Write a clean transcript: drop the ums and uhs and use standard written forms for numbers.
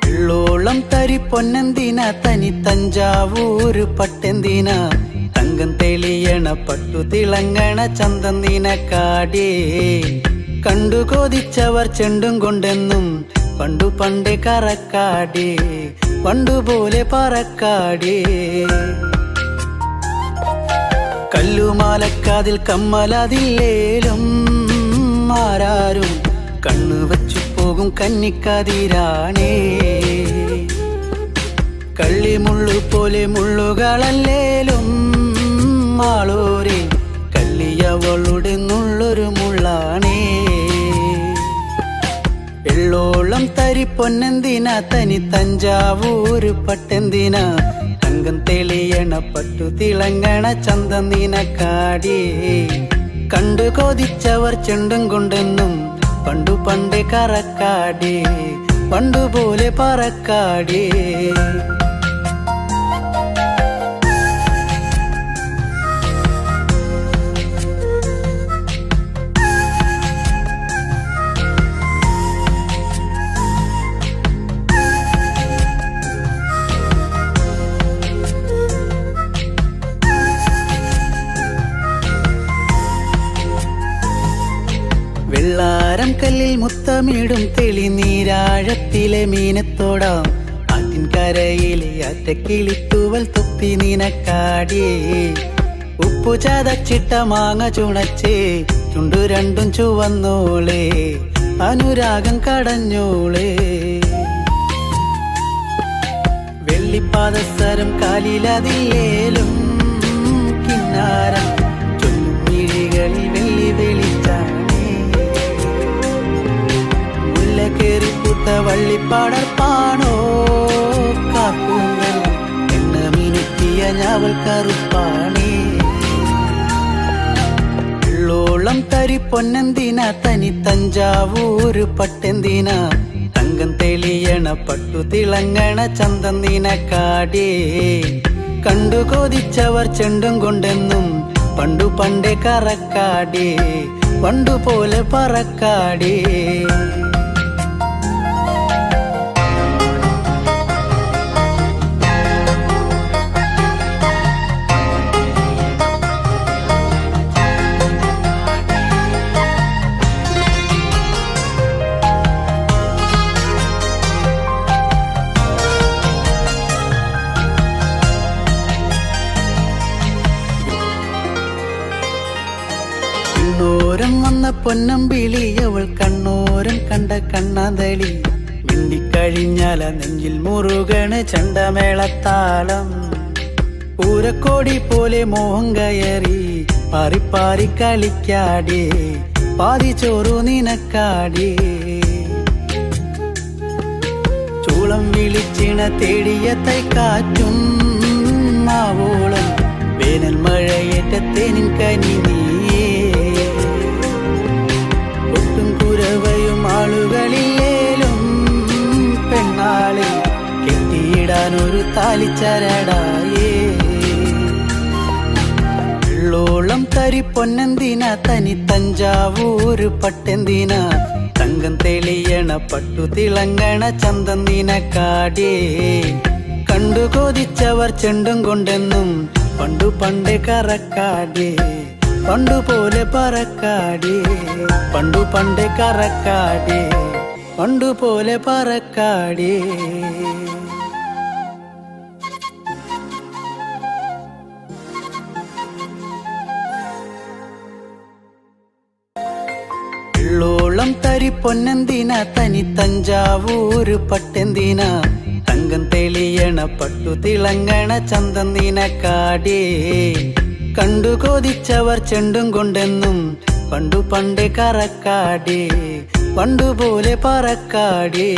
വെള്ളോളം തരി പൊന്നെന്തിന തനി തഞ്ചാവൂര് പട്ടെന്തിന തങ്കം തെളിയണ പട്ടു തിളങ്ങണ ചന്തം നിനക്കാടേ കണ്ടു കൊതിച്ചവർ ചെണ്ടും കൊണ്ടെന്നും പണ്ടു പണ്ടേ കറക്കാടേ പണ്ടുപോലെ പറക്കാടേ കല്ലുമാലക്കാതിൽ കമ്മലതില്ലേലും ആരാരും കണ്ണു വച്ചു പോകും കന്നിക്കതിരാണേ കള്ളിമുള്ളു പോലെ മുള്ളുകളല്ലേലും ആളോരെ കല്ലിയവളുടെ നുള്ളൊരു മുള്ളാണേ വെള്ളോളം തരി പൊന്നെന്തിന തനി തഞ്ചാവൂര് പട്ടെന്തിന തങ്കം തെളിയണ പട്ടു തിളങ്ങണ ചന്തം നിനക്കാടേ കണ്ടു കൊതിച്ചവർ ചെണ്ടും കൊണ്ടെന്നും പണ്ടു പണ്ടേ കറക്കാടേ പണ്ടുപോലെ പറക്കാടേ വെള്ളാരം കല്ലിൽ മുത്തമിടും തെളിനീരാഴത്തിലെ മീനത്തോടാം ആറ്റിൻ കരയിലെ അറ്റക്കിളിത്തൂവൽ തുപ്പി നിനക്കാടേ ഉപ്പു ചതച്ചിട്ട മാങ്ങ ചുണച്ചേ ചുണ്ടു രണ്ടും ചുവന്നോളേ അനുരാഗം കടഞ്ഞോളേ വെള്ളിപ്പാദസരം കാലിലതില്ലേലും കിന്നാരം ചൊല്ലും മിഴികളിൽ വെള്ളി വെളിച്ചാണേ കേറിപ്പൂത്ത വള്ളിപ്പാടർപ്പാണോ കാപ്പൂങ്ങൾ എണ്ണ മിനുക്കിയ ഞാവൽ കറുപ്പാണേ വെള്ളോളം തരി പൊന്നെന്തിന തനി തഞ്ചാവൂര് പട്ടെന്തിന തങ്കം തെളിയണ പട്ടു തിളങ്ങണ ചന്തം നിനക്കാടേ കണ്ടു കൊതിച്ചവർ ചെണ്ടും കൊണ്ടെന്നും പണ്ടു പണ്ടേ കറക്കാടേ പണ്ടുപോലെ പറക്കാടേ കണ്ണോരം വന്ന പൊന്നമ്പിളി അവൾ കണ്ണോരം കണ്ട കണ്ണാന്തളി മിണ്ടിക്കഴിഞ്ഞാല നെഞ്ചിൽ മുറുകണ് ചണ്ടമേളത്താളം പൂരക്കോടി പോലെ മോഹം കയറി പാറിപ്പാറി കളിക്കാടേ പാതി ചോറു നിനക്കാടേ ചൂളം വിളിച്ചിണ തേടിയ തൈക്കാറ്റും മാവോളം വേനൽ മഴയേറ്റത്തേനിൻ കനി നീയേ ഒട്ടും കുരവയും ആളുകളില്ലേലും പെണ്ണാളെ കെട്ടിയിടാനൊരു താലിച്ചരടായേ വെള്ളോളം തരി പൊന്നെന്തിന തനി തഞ്ചാവൂര് പട്ടെന്തിന തങ്കം തെളിയണ പട്ടു തിളങ്ങണ ചന്തം നിനക്കാടേ കണ്ടു കൊതിച്ചവർ ചെണ്ടും കൊണ്ടെന്നും പണ്ടു പണ്ടേ കറക്കാടേ പണ്ടുപോലെ പറക്കാടേ പണ്ടു പണ്ടേ കറക്കാടേ പണ്ടുപോലെ പറക്കാടേ വെള്ളോളം തരി പൊന്നെന്തിന തനി തഞ്ചാവൂര് പട്ടെന്തിന തങ്കം തെളിയണ പട്ടു തിളങ്ങണ ചന്തം നിനക്കാടേ കണ്ടു കൊതിച്ചവർ ചെണ്ടും കൊണ്ടെന്നും പണ്ടു പണ്ടേ കറക്കാടേ പണ്ടുപോലെ പറക്കാടേ